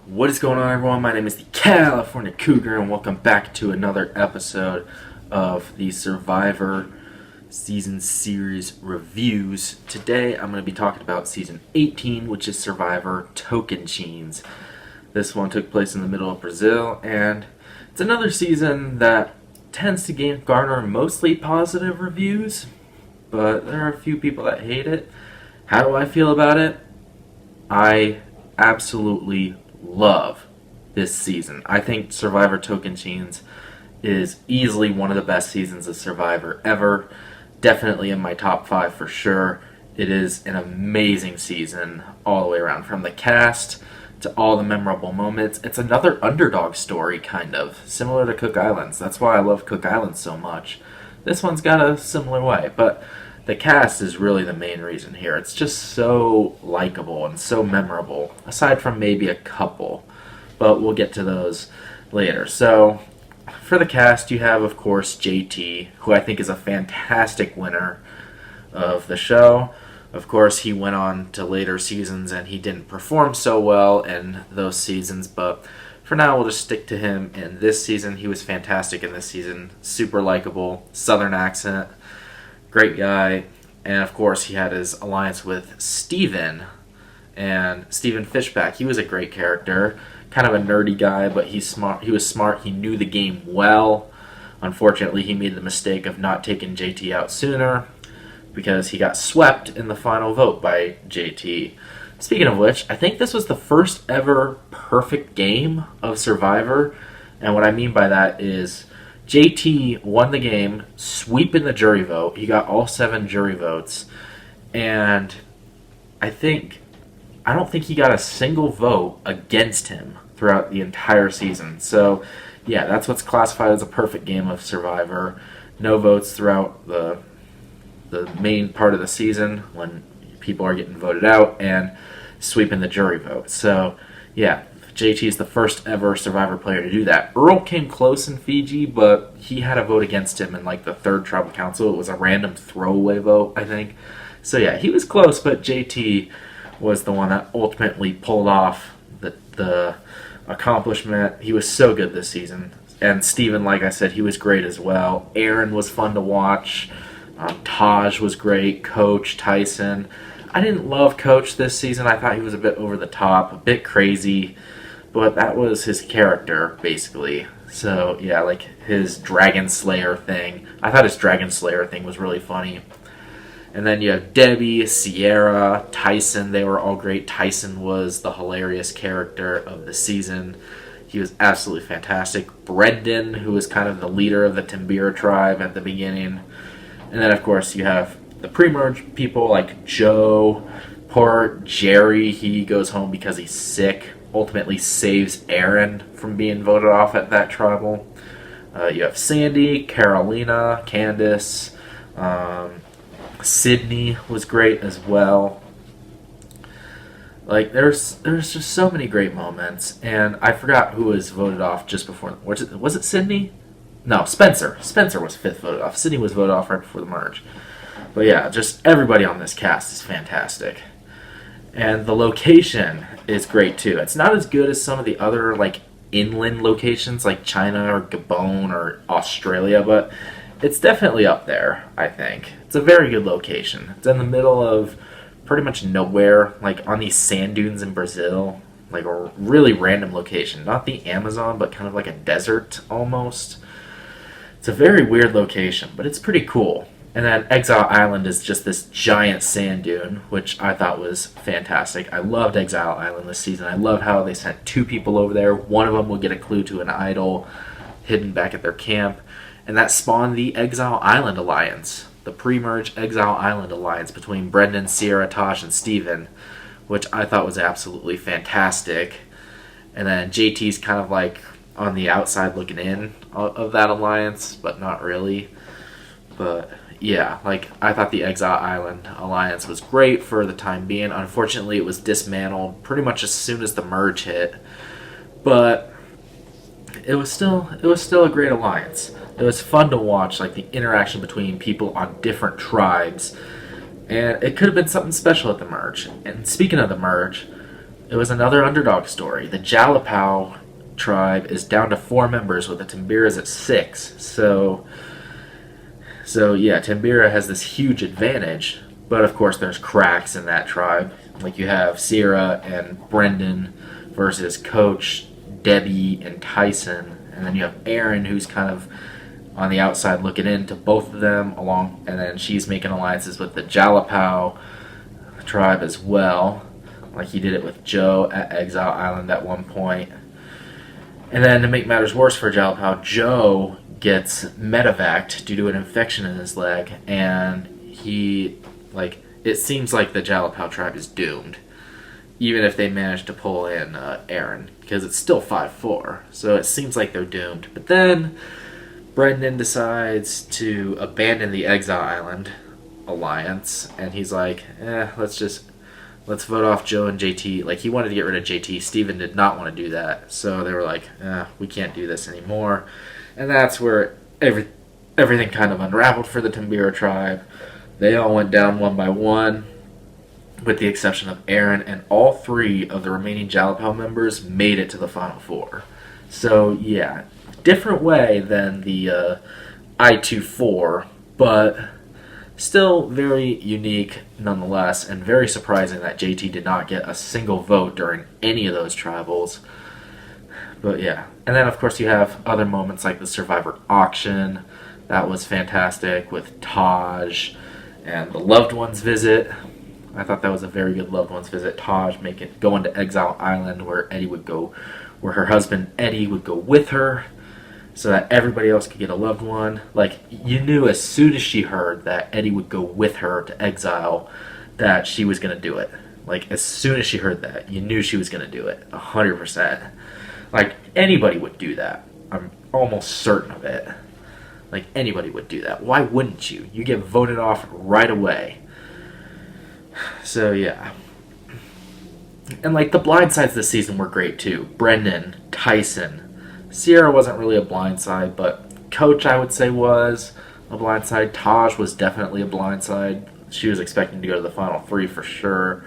What is going on, everyone? My name is the California Cougar, and welcome back to another episode of the Survivor Season Series Reviews. Today, I'm going to be talking about Season 18, which is Survivor Tocantins. This one took place in the middle of Brazil, and it's another season that tends to garner mostly positive reviews, but there are a few people that hate it. How do I feel about it? I absolutely love this season. I think Survivor Tocantins is easily one of the best seasons of Survivor ever. Definitely in my top 5 for sure. It is an amazing season all the way around, from the cast to all the memorable moments. It's another underdog story, kind of, similar to Cook Islands. That's why I love Cook Islands so much. This one's got a similar way, but the cast is really the main reason here. It's just so likable and so memorable, aside from maybe a couple, but we'll get to those later. So, for the cast, you have, of course, JT, who I think is a fantastic winner of the show. Of course, he went on to later seasons and he didn't perform so well in those seasons, but for now, we'll just stick to him in this season. He was fantastic in this season. Super likable, southern accent, great guy. And of course, he had his alliance with Steven and Steven Fishback. He was a great character, kind of a nerdy guy, but he's smart. He was smart. He knew the game well. Unfortunately, he made the mistake of not taking JT out sooner because he got swept in the final vote by JT. Speaking of which, I think this was the first ever perfect game of Survivor. And what I mean by that is JT won the game, sweeping the jury vote. He got all 7 jury votes. And I don't think he got a single vote against him throughout the entire season. So, yeah, that's what's classified as a perfect game of Survivor. No votes throughout the main part of the season when people are getting voted out, and sweeping the jury vote. So, yeah, JT is the first ever Survivor player to do that. Earl came close in Fiji, but he had a vote against him in like the 3rd tribal council. It was a random throwaway vote, I think. So, yeah, he was close, but JT was the one that ultimately pulled off the accomplishment. He was so good this season. And Steven, like I said, he was great as well. Aaron was fun to watch. Taj was great. Coach, Tyson. I didn't love Coach this season. I thought he was a bit over the top, a bit crazy. But that was his character, basically. So, yeah, like his Dragon Slayer thing. I thought his Dragon Slayer thing was really funny. And then you have Debbie, Sierra, Tyson. They were all great. Tyson was the hilarious character of the season. He was absolutely fantastic. Brendan, who was kind of the leader of the Timbira tribe at the beginning. And then, of course, you have the pre-merge people like Joe. Poor Jerry, he goes home because he's sick. Ultimately saves Aaron from being voted off at that tribal. You have Sandy, Carolina, Candace. Sydney was great as well. Like, there's just so many great moments. And I forgot who was voted off just before. Was it Sydney? No, Spencer. Spencer was 5th voted off. Sydney was voted off right before the merge. But yeah, just everybody on this cast is fantastic. And the location is great too. It's not as good as some of the other like inland locations like China or Gabon or Australia, but it's definitely up there, I think. It's a very good location. It's in the middle of pretty much nowhere, like on these sand dunes in Brazil. Like a really random location. Not the Amazon, but kind of like a desert almost. It's a very weird location, but it's pretty cool. And then Exile Island is just this giant sand dune, which I thought was fantastic. I loved Exile Island this season. I love how they sent 2 people over there. One of them would get a clue to an idol hidden back at their camp. And that spawned the Exile Island Alliance, the pre-merge Exile Island Alliance between Brendan, Sierra, Tosh, and Steven, which I thought was absolutely fantastic. And then JT's kind of like on the outside looking in of that alliance, but not really. But yeah, like I thought the Exile Island Alliance was great for the time being. Unfortunately, it was dismantled pretty much as soon as the merge hit. But it was still a great alliance. It was fun to watch, like the interaction between people on different tribes, and it could have been something special at the merge. And speaking of the merge, it was another underdog story. The Jalapao tribe is down to 4 members, with the Timbiras at 6. So yeah, Timbira has this huge advantage, but of course there's cracks in that tribe. Like you have Sierra and Brendan versus Coach, Debbie, and Tyson, and then you have Aaron, who's kind of on the outside looking into both of them along, and then she's making alliances with the Jalapao tribe as well, like he did it with Joe at Exile Island at one point. And then to make matters worse for Jalapao, Joe gets medevaced due to an infection in his leg, and it seems like the Jalapao tribe is doomed, even if they manage to pull in Aaron, because it's still 5-4, so it seems like they're doomed. But then Brendan decides to abandon the Exile Island alliance, and he's like, let's vote off Joe and JT. Like, he wanted to get rid of JT. Steven did not want to do that, so they were like, we can't do this anymore. And that's where everything kind of unraveled for the Timbira tribe. They all went down one by one, with the exception of Aaron, and all 3 of the remaining Jalapao members made it to the Final Four. So, yeah, different way than the I-2-4, but still very unique nonetheless, and very surprising that JT did not get a single vote during any of those tribals. But yeah, and then of course you have other moments like the Survivor auction. That was fantastic with Taj and the loved ones visit. I thought that was a very good loved ones visit. Taj going to Exile Island, where her husband Eddie would go with her, so that everybody else could get a loved one. Like, you knew as soon as she heard that Eddie would go with her to Exile that she was going to do it. Like, as soon as she heard that, you knew she was going to do it. 100%. Like, anybody would do that. I'm almost certain of it. Like, anybody would do that. Why wouldn't you? You get voted off right away. So, yeah. And, like, the blindsides this season were great, too. Brendan, Tyson. Sierra wasn't really a blindside, but Coach, I would say, was a blindside. Taj was definitely a blindside. She was expecting to go to the Final 3 for sure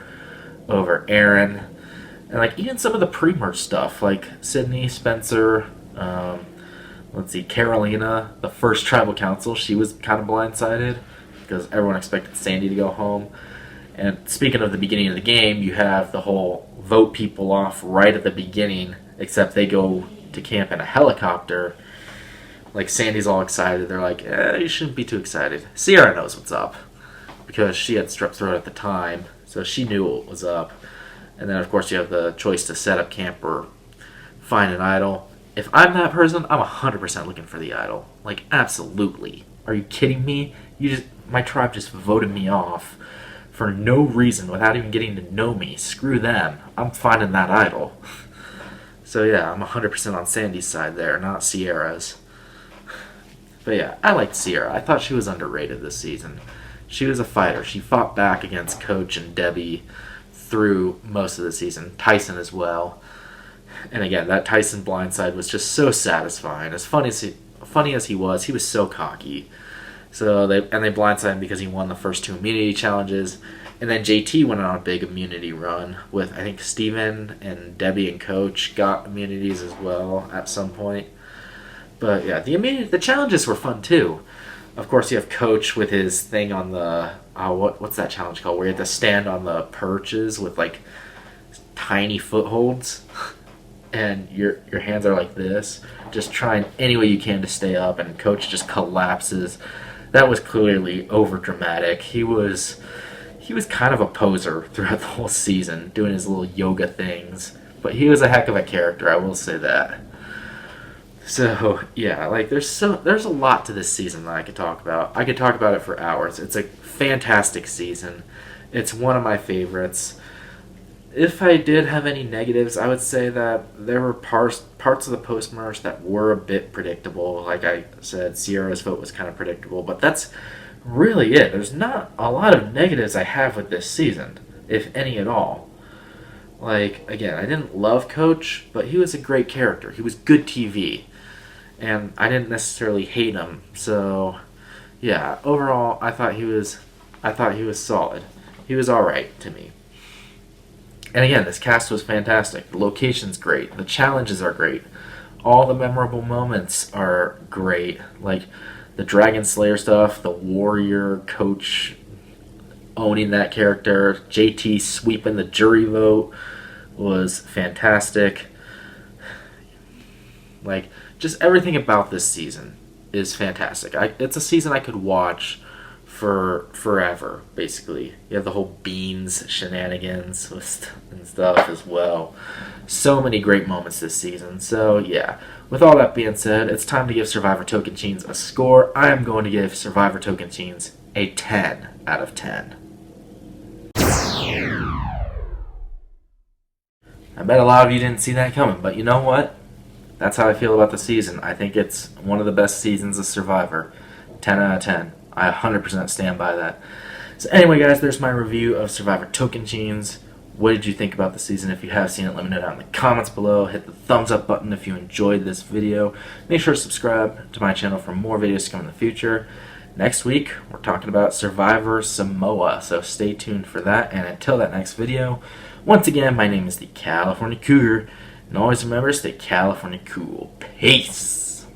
over Aaron. And, like, even some of the pre-merge stuff, like Sydney, Spencer, Carolina, the first tribal council, she was kind of blindsided because everyone expected Sandy to go home. And speaking of the beginning of the game, you have the whole vote people off right at the beginning, except they go to camp in a helicopter. Like, Sandy's all excited. They're like, you shouldn't be too excited. Sierra knows what's up because she had strep throat at the time, so she knew what was up. And then, of course, you have the choice to set up camp or find an idol. If I'm that person, I'm 100% looking for the idol. Like, absolutely. Are you kidding me? My tribe just voted me off for no reason without even getting to know me. Screw them. I'm finding that idol. So, yeah, I'm 100% on Sandy's side there, not Sierra's. But, yeah, I liked Sierra. I thought she was underrated this season. She was a fighter. She fought back against Coach and Debbie through most of the season. Tyson as well. And again, that Tyson blindside was just so satisfying. As funny as he was so cocky. So they blindsided him because he won the first 2 immunity challenges. And then JT went on a big immunity run with, I think, Steven and Debbie and Coach got immunities as well at some point. But yeah, the challenges were fun too. Of course, you have Coach with his thing on the what's that challenge called? Where you have to stand on the perches with like tiny footholds, and your hands are like this, just trying any way you can to stay up, and Coach just collapses. That was clearly over dramatic. He was kind of a poser throughout the whole season, doing his little yoga things, but he was a heck of a character, I will say that. So, yeah, like, there's a lot to this season that I could talk about. I could talk about it for hours. It's a fantastic season. It's one of my favorites. If I did have any negatives, I would say that there were parts of the post-merge that were a bit predictable. Like I said, Sierra's vote was kind of predictable, but that's really it. There's not a lot of negatives I have with this season, if any at all. Like, again, I didn't love Coach, but he was a great character. He was good TV. and I didn't necessarily hate him. So yeah, overall, I thought he was solid. He was all right to me. And again, this cast was fantastic. The location's great. The challenges are great. All the memorable moments are great. Like the Dragon Slayer stuff, the warrior coach owning that character, JT sweeping the jury vote was fantastic. Like, just everything about this season is fantastic. It's a season I could watch for forever, basically. You have the whole Beans shenanigans and stuff as well. So many great moments this season. So, yeah. With all that being said, it's time to give Survivor Tocantins a score. I am going to give Survivor Tocantins a 10 out of 10. I bet a lot of you didn't see that coming, but you know what? That's how I feel about the season. I think it's one of the best seasons of Survivor. 10 out of 10. I 100% stand by that. So anyway, guys, there's my review of Survivor Tocantins. What did you think about the season? If you have seen it, let me know down in the comments below. Hit the thumbs up button if you enjoyed this video. Make sure to subscribe to my channel for more videos to come in the future. Next week, we're talking about Survivor Samoa, so stay tuned for that. And until that next video, once again, my name is the California Cougar. And always remember, stay California cool. Peace!